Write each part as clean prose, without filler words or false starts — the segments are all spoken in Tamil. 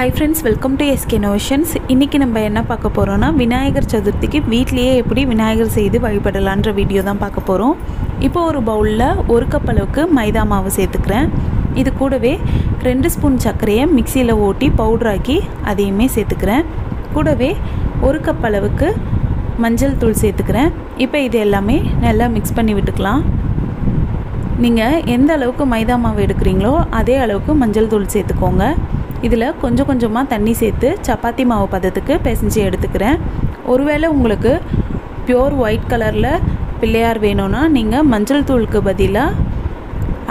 Hi friends, welcome to SK Notions. இன்னைக்கு நம்ம என்ன பார்க்க போறோம்னா விநாயகர் சதுர்த்திக்கு வீட்லயே எப்படி விநாயகர் செய்து வழிபடலாம்ன்ற வீடியோ தான் பார்க்க போறோம். இப்போ ஒரு பவுல்ல 1 கப் அளவுக்கு மைதா மாவு சேர்த்துக்கிறேன். இது கூடவே 2 ஸ்பூன் சர்க்கரையை மிக்ஸில ஓட்டி பவுடர் ஆக்கி அதையுமே சேர்த்துக்கிறேன். கூடவே 1 கப் அளவுக்கு மஞ்சள் தூள் சேர்த்துக்கிறேன். இப்போ இது எல்லாமே நல்லா மிக்ஸ் பண்ணி விட்டுக்கலாம். நீங்கள் எந்த அளவுக்கு மைதா மாவு எடுக்கிறீங்களோ அதே அளவுக்கு மஞ்சள் தூள் சேர்த்துக்கோங்க. இதில் கொஞ்சம் கொஞ்சமாக தண்ணி சேர்த்து சப்பாத்தி மாவு பதத்துக்கு பிசைஞ்சு எடுத்துக்கிறேன். ஒருவேளை உங்களுக்கு பியோர் ஒயிட் கலரில் பிள்ளையார் வேணும்னா நீங்கள் மஞ்சள் தூளுக்கு பதிலாக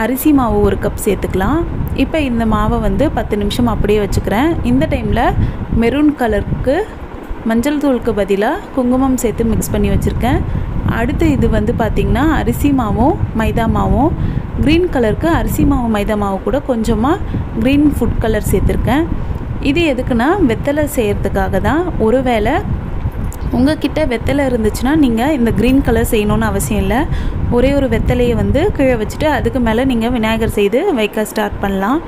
அரிசி மாவு 1 கப் சேர்த்துக்கலாம். இப்போ இந்த மாவை 10 நிமிஷம் அப்படியே வச்சுக்கிறேன். இந்த டைமில் மெரூன் கலருக்கு மஞ்சள் தூளுக்கு பதிலாக குங்குமம் சேர்த்து மிக்ஸ் பண்ணி வச்சுருக்கேன். அடுத்து இது பார்த்திங்கன்னா அரிசி மாவும் மைதா மாவும், க்ரீன் கலருக்கு அரிசி மாவு மைதா மாவு கூட கொஞ்சமாக க்ரீன் ஃபுட் கலர் சேர்த்துருக்கேன். இது எதுக்குன்னா வெத்தலை செய்கிறதுக்காக தான். ஒருவேளை உங்கள்கிட்ட வெத்தலை இருந்துச்சுன்னா நீங்கள் இந்த க்ரீன் கலர் செய்யணுன்னு அவசியம் இல்லை. ஒரே ஒரு வெத்தலையை கீழே வச்சுட்டு அதுக்கு மேலே நீங்கள் விநாயகர் செய்து வைக்க ஸ்டார்ட் பண்ணலாம்.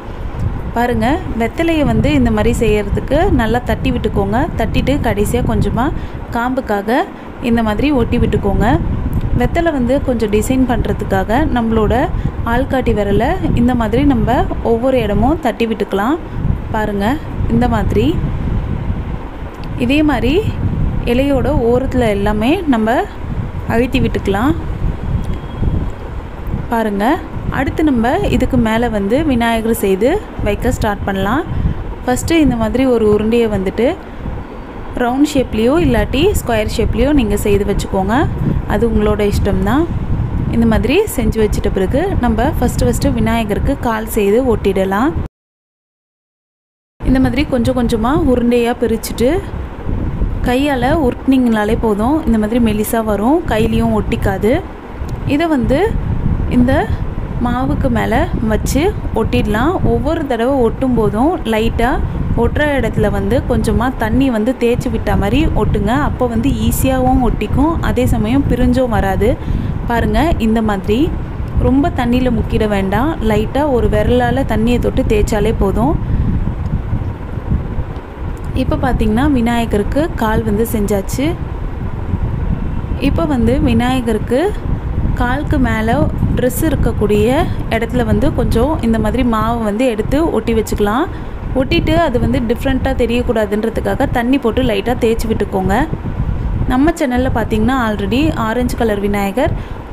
பாருங்கள், வெத்தலையை இந்த மாதிரி செய்கிறதுக்கு நல்லா தட்டி விட்டுக்கோங்க. தட்டிட்டு கடைசியாக கொஞ்சமாக காம்புக்காக இந்த மாதிரி ஒட்டி விட்டுக்கோங்க. வெத்தலை கொஞ்சம் டிசைன் பண்ணுறதுக்காக நம்மளோட ஆள்காட்டி விரலை இந்த மாதிரி நம்ம ஒவ்வொரு இடமும் தட்டி விட்டுக்கலாம். பாருங்கள், இந்த மாதிரி இதே மாதிரி இலையோட ஓரத்தில் எல்லாமே நம்ம அழுத்தி விட்டுக்கலாம். பாருங்கள், அடுத்து நம்ம இதுக்கு மேலே விநாயகர் செய்து வைக்க ஸ்டார்ட் பண்ணலாம். ஃபஸ்ட்டு இந்த மாதிரி ஒரு உருண்டையை ரவுண்ட் ஷேப்லேயோ இல்லாட்டி ஸ்கொயர் ஷேப்லேயோ நீங்கள் செய்து வச்சுக்கோங்க. அது உங்களோட இஷ்டம்தான். இந்த மாதிரி செஞ்சு வச்சிட்ட பிறகு நம்ம ஃபஸ்ட்டு விநாயகருக்கு கால் செய்து ஒட்டிடலாம். இந்த மாதிரி கொஞ்சம் கொஞ்சமாக உருண்டையாக பிரிச்சுட்டு கையால் உருட்டினீங்கனாலே போதும். இந்த மாதிரி மெலிசாக வரும், கையிலையும் ஒட்டிக்காது. இதை இந்த மாவுக்கு மேலே வச்சு ஒட்டிடலாம். ஒவ்வொரு தடவை ஒட்டும் போதும் லைட்டாக ஒட்டுற இடத்துல கொஞ்சமாக தண்ணி தேய்ச்சி விட்ட மாதிரி ஒட்டுங்க. அப்போ ஈஸியாகவும் ஒட்டிக்கும், அதே சமயம் பிரிஞ்சும் வராது. பாருங்கள், இந்த மாதிரி ரொம்ப தண்ணியில் முக்கிட வேண்டாம். லைட்டாக ஒரு விரலால் தண்ணியை தொட்டு தேய்ச்சாலே போதும். இப்போ பார்த்திங்கன்னா விநாயகருக்கு கால் செஞ்சாச்சு. இப்போ விநாயகருக்கு காலுக்கு மேலே ட்ரெஸ் இருக்கக்கூடிய இடத்துல கொஞ்சம் இந்த மாதிரி மாவை எடுத்து ஒட்டி வச்சுக்கலாம். ஒட்டிட்டு அது டிஃப்ரெண்ட்டாக தெரியக்கூடாதுன்றதுக்காக தண்ணி போட்டு லைட்டாக தேய்ச்சி விட்டுக்கோங்க. நம்ம சேனலில் பார்த்திங்கன்னா ஆல்ரெடி ஆரஞ்சு கலர் விநாயகர்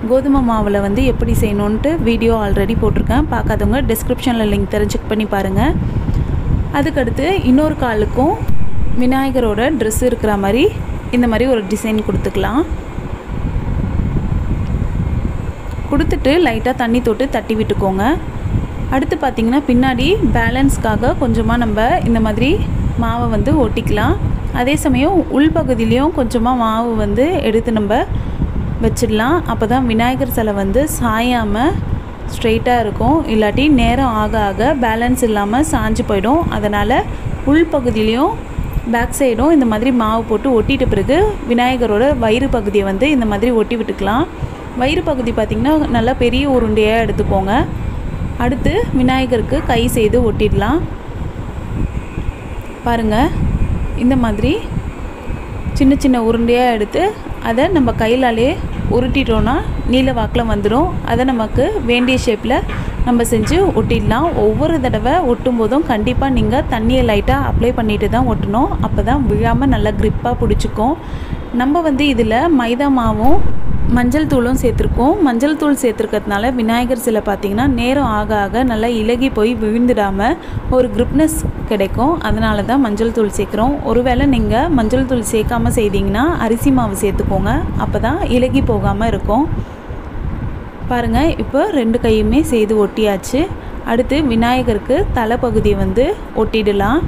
கோதுமை மாவில் எப்படி செய்யணுன்ட்டு வீடியோ ஆல்ரெடி போட்டிருக்கேன். பார்க்காதவங்க டிஸ்கிரிப்ஷனில் லிங்க் செக் பண்ணி பாருங்கள். அதுக்கடுத்து இன்னொரு காலுக்கும் விநாயகரோட ட்ரெஸ் இருக்கிற மாதிரி இந்த மாதிரி ஒரு டிசைன் கொடுத்துக்கலாம். கொடுத்துட்டு லைட்டாக தண்ணி தொட்டு தட்டி விட்டுக்கோங்க. அடுத்து பார்த்திங்கன்னா பின்னாடி பேலன்ஸ்க்காக கொஞ்சமாக நம்ம இந்த மாதிரி மாவை ஒட்டிக்கலாம். அதே சமயம் உள்பகுதியிலையும் கொஞ்சமாக மாவு எடுத்து நம்ம வச்சிடலாம். அப்போ தான் விநாயகர் சிலை சாயாமல் ஸ்ட்ரெயிட்டாக இருக்கும். இல்லாட்டி நேரம் ஆக ஆக பேலன்ஸ் இல்லாமல் சாஞ்சு போயிடும். அதனால் உள்பகுதியிலையும் பேக் சைடும் இந்த மாதிரி மாவு போட்டு ஒட்டிட்ட பிறகு விநாயகரோட வயிறு பகுதியை இந்த மாதிரி ஒட்டி விட்டுக்கலாம். வயிறு பகுதி பார்த்திங்கன்னா நல்லா பெரிய உருண்டையாக எடுத்துக்கோங்க. அடுத்து விநாயகருக்கு கை செய்து ஒட்டிடலாம். பாருங்கள், இந்த மாதிரி சின்ன சின்ன உருண்டையாக எடுத்து அதை நம்ம கையிலாலே உருட்டிட்டோன்னா நீல வாக்கில் வந்துடும். அதை நமக்கு வேண்டிய ஷேப்பில் நம்ம செஞ்சு ஒட்டிடலாம். ஒவ்வொரு தடவை ஒட்டும் போதும் கண்டிப்பாக நீங்கள் தண்ணியை லைட்டாக அப்ளை பண்ணிட்டு தான் ஒட்டணும். அப்போ தான் விழாமல் நல்லா க்ரிப்பாக பிடிச்சிக்கும். நம்ம இதில் மைதா மாவும் மஞ்சள் தூளும் சேர்த்துருக்கோம். மஞ்சள் தூள் சேர்த்துருக்கிறதுனால விநாயகர் சிலை பார்த்திங்கன்னா நேரம் ஆக ஆக நல்லா இலகி போய் விழுந்துடாமல் ஒரு க்ரிப்னஸ் கிடைக்கும். அதனால தான் மஞ்சள் தூள் சேர்க்குறோம். ஒருவேளை நீங்கள் மஞ்சள் தூள் சேர்க்காமல் செய்தீங்கன்னா அரிசி மாவு சேர்த்துக்கோங்க. அப்போ தான் இலகி போகாமல் இருக்கும். பாருங்கள், இப்போ 2 கையுமே செய்து ஒட்டியாச்சு. அடுத்து விநாயகருக்கு தலைப்பகுதியை ஒட்டிடலாம்.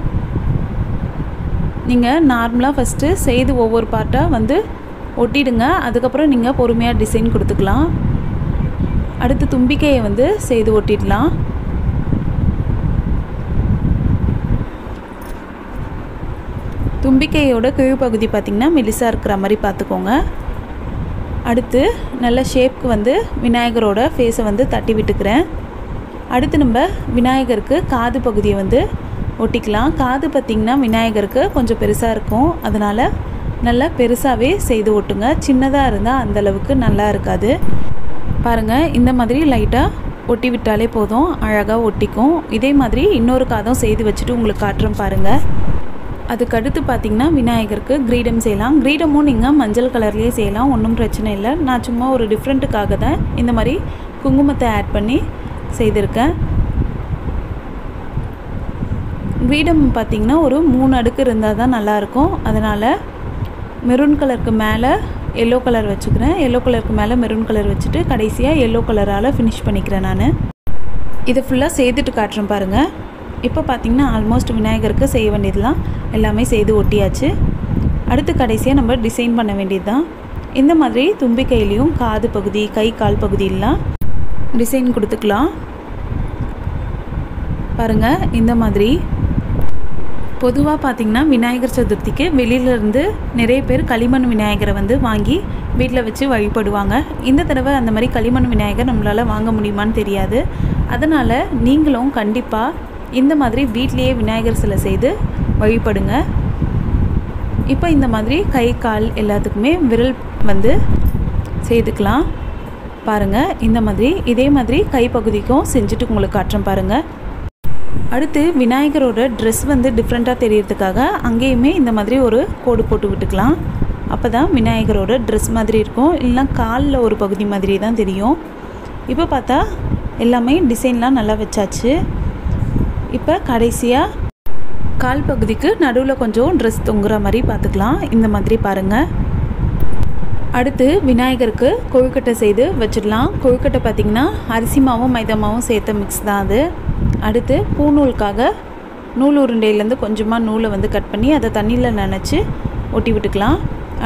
நீங்கள் நார்மலாக ஃபஸ்ட்டு செய்து ஒவ்வொரு பார்ட்டாக ஒட்டிடுங்க. அதுக்கப்புறம் நீங்கள் பொறுமையாக டிசைன் கொடுத்துக்கலாம். அடுத்து தும்பிக்கையை செய்து ஒட்டிடலாம். தும்பிக்கையோட கீழ்ப்பகுதி பார்த்திங்கன்னா மெலிசாக இருக்கிற மாதிரி பார்த்துக்கோங்க. அடுத்து நல்ல ஷேப்க்கு விநாயகரோட ஃபேஸை தட்டி விட்டுக்கிறேன். அடுத்து நம்ம விநாயகருக்கு காது பகுதியை ஒட்டிக்கலாம். காது பார்த்திங்கன்னா விநாயகருக்கு கொஞ்சம் பெருசாக இருக்கும், அதனால் நல்லா பெருசாகவே செய்து ஒட்டுங்க. சின்னதாக இருந்தால் அந்தளவுக்கு நல்லா இருக்காது. பாருங்கள், இந்த மாதிரி லைட்டாக ஒட்டி விட்டாலே போதும், அழகாக ஒட்டிக்கும். இதே மாதிரி இன்னொரு காதும் செய்து வச்சுட்டு உங்களுக்கு காட்டுறேன் பாருங்கள். அதுக்கடுத்து பார்த்திங்கன்னா விநாயகருக்கு கிரீடம் செய்யலாம். கிரீடமும் நீங்கள் மஞ்சள் கலர்லேயே செய்யலாம், ஒன்றும் பிரச்சனை இல்லை. நான் சும்மா ஒரு டிஃப்ரெண்ட்டுக்காக தான் இந்த மாதிரி குங்குமத்தை ஆட் பண்ணி செய்திருக்கேன். கிரீடம் பார்த்திங்கன்னா ஒரு 3 அடுக்கு இருந்தால் தான் நல்லாயிருக்கும். அதனால் மெரூன் கலருக்கு மேலே எல்லோ கலர் வச்சுக்கிறேன். எல்லோ கலருக்கு மேலே மெரூன் கலர் வச்சுட்டு கடைசியாக எல்லோ கலரால் ஃபினிஷ் பண்ணிக்கிறேன். நான் இதை ஃபுல்லாக செய்துட்டு காட்டுறேன் பாருங்கள். இப்போ பார்த்திங்கன்னா ஆல்மோஸ்ட் விநாயகருக்கு செய்ய வேண்டியதெல்லாம் எல்லாமே செய்து ஒட்டியாச்சு. அடுத்து கடைசியாக நம்ம டிசைன் பண்ண வேண்டியது தான். இந்த மாதிரி தும்பிக்கையிலையும் காது பகுதி, கை கால் பகுதியெல்லாம் டிசைன் கொடுத்துக்கலாம். பாருங்கள், இந்த மாதிரி பொதுவாக பார்த்திங்கன்னா விநாயகர் சதுர்த்திக்கு வெளியிலேருந்து நிறைய பேர் களிமண் விநாயகரை வந்து வாங்கி வீட்டில் வச்சு வழிபடுவாங்க. இந்த தடவை அந்த மாதிரி களிமண் விநாயகர் நம்மளால் வாங்க முடியுமான்னு தெரியாது. அதனால் நீங்களும் கண்டிப்பாக இந்த மாதிரி வீட்லேயே விநாயகர் சிலை செய்து வழிபடுங்க. இப்போ இந்த மாதிரி கை கால் எல்லாத்துக்குமே விரல் வந்து செய்துக்கலாம். பாருங்கள், இந்த மாதிரி இதே மாதிரி கைப்பகுதிக்கும் செஞ்சுட்டு உங்களுக்கு காட்டுறேன் பாருங்கள். அடுத்து விநாயகரோட ட்ரெஸ் வந்து டிஃப்ரெண்ட்டாக தெரியறதுக்காக அங்கேயுமே இந்த மாதிரி ஒரு கோடு போட்டு விட்டுக்கலாம். அப்போ தான் விநாயகரோட ட்ரெஸ் மாதிரி இருக்கும், இல்லைனா காலில் ஒரு பகுதி மாதிரி தான் தெரியும். இப்போ பார்த்தா எல்லாமே டிசைன்லாம் நல்லா வச்சாச்சு. இப்போ கடைசியாக கால் பகுதிக்கு நடுவில் கொஞ்சம் ட்ரெஸ் தொங்குற மாதிரி பார்த்துக்கலாம். இந்த மாதிரி பாருங்கள். அடுத்து விநாயகருக்கு கொழுக்கட்டை செய்து வச்சிடலாம். கொழுக்கட்டை பார்த்திங்கன்னா அரிசி மாவும் மைதா மாவும் சேர்த்த மிக்ஸ் தான் அது. அடுத்து பூநூலுக்காக நூல் உருண்டையிலேருந்து கொஞ்சமாக நூலை வந்து கட் பண்ணி அதை தண்ணியில் நனைச்சி ஒட்டி விட்டுக்கலாம்.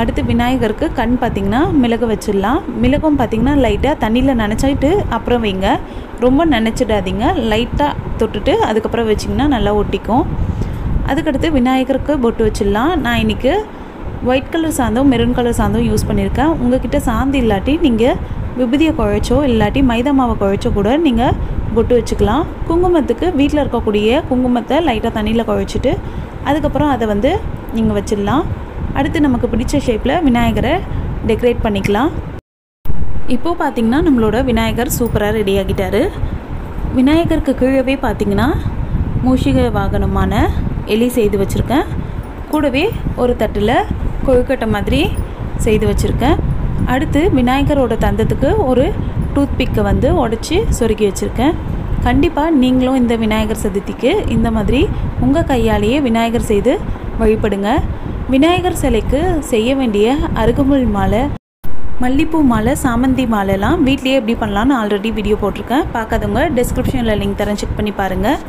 அடுத்து விநாயகருக்கு கண் பார்த்திங்கன்னா மிளகு வச்சிடலாம். மிளகும் பார்த்திங்கன்னா லைட்டாக தண்ணியில் நனைச்சிட்டு அப்புறம் வைங்க, ரொம்ப நனைச்சிடாதீங்க. லைட்டாக தொட்டுட்டு அதுக்கப்புறம் வச்சிங்கன்னா நல்லா ஒட்டிக்கும். அதுக்கடுத்து விநாயகருக்கு பொட்டு வச்சிடலாம். நான் இன்றைக்கி ஒயிட் கலர் சாந்தும் மெரூன் கலர் சாந்தும் யூஸ் பண்ணியிருக்கேன். உங்கள்கிட்ட சாந்து இல்லாட்டி நீங்கள் விபூதியை குழைச்சோ இல்லாட்டி மைதா மாவை குழைச்சோ கூட நீங்கள் பொட்டு வச்சுக்கலாம். குங்குமத்துக்கு வீட்டில் இருக்கக்கூடிய குங்குமத்தை லைட்டாக தண்ணியில் குழைச்சிட்டு அதுக்கப்புறம் அதை வந்து நீங்கள் வச்சிடலாம். அடுத்து நமக்கு பிடிச்ச ஷேப்பில் விநாயகரை டெக்கரேட் பண்ணிக்கலாம். இப்போது பார்த்திங்கன்னா நம்மளோட விநாயகர் சூப்பராக ரெடி ஆகிட்டார். விநாயகருக்கு கீழவே பார்த்திங்கன்னா மூஷிக வாகனமான எலி செய்து வச்சுருக்கேன். கூடவே ஒரு தட்டில் கொழுக்கட்டை மாதிரி செய்து வச்சுருக்கேன். அடுத்து விநாயகரோட தந்தத்துக்கு ஒரு டூத்பிக்கை வந்து உடச்சி சொருக்கி வச்சுருக்கேன். கண்டிப்பாக நீங்களும் இந்த விநாயகர் சதுர்த்திக்கு இந்த மாதிரி உங்கள் கையாலேயே விநாயகர் செய்து வழிபடுங்க. விநாயகர் சிலைக்கு செய்ய வேண்டிய அருகம்புல் மாலை, மல்லிப்பூ மாலை, சாமந்தி மாலைலாம் வீட்லேயே எப்படி பண்ணலான்னு ஆல்ரெடி வீடியோ போட்டிருக்கேன். பார்க்காதவங்க டிஸ்கிரிப்ஷனில் லிங்க் தரேன், செக் பண்ணி பாருங்கள்.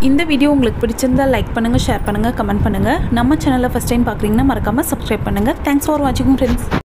இந்த வீடியோ உங்களுக்கு பிடிச்சிருந்தால் லைக் பண்ணுங்கள், ஷேர் பண்ணுங்கள், கமெண்ட் பண்ணுங்கள். நம்ம சேனலை ஃபஸ்ட் டைம் பார்க்குறீங்கன்னா மறக்காமல் சப்ஸ்கிரைப் பண்ணுங்கள். தேங்க்ஸ் ஃபார் வாட்சிங் ஃப்ரெண்ட்ஸ்.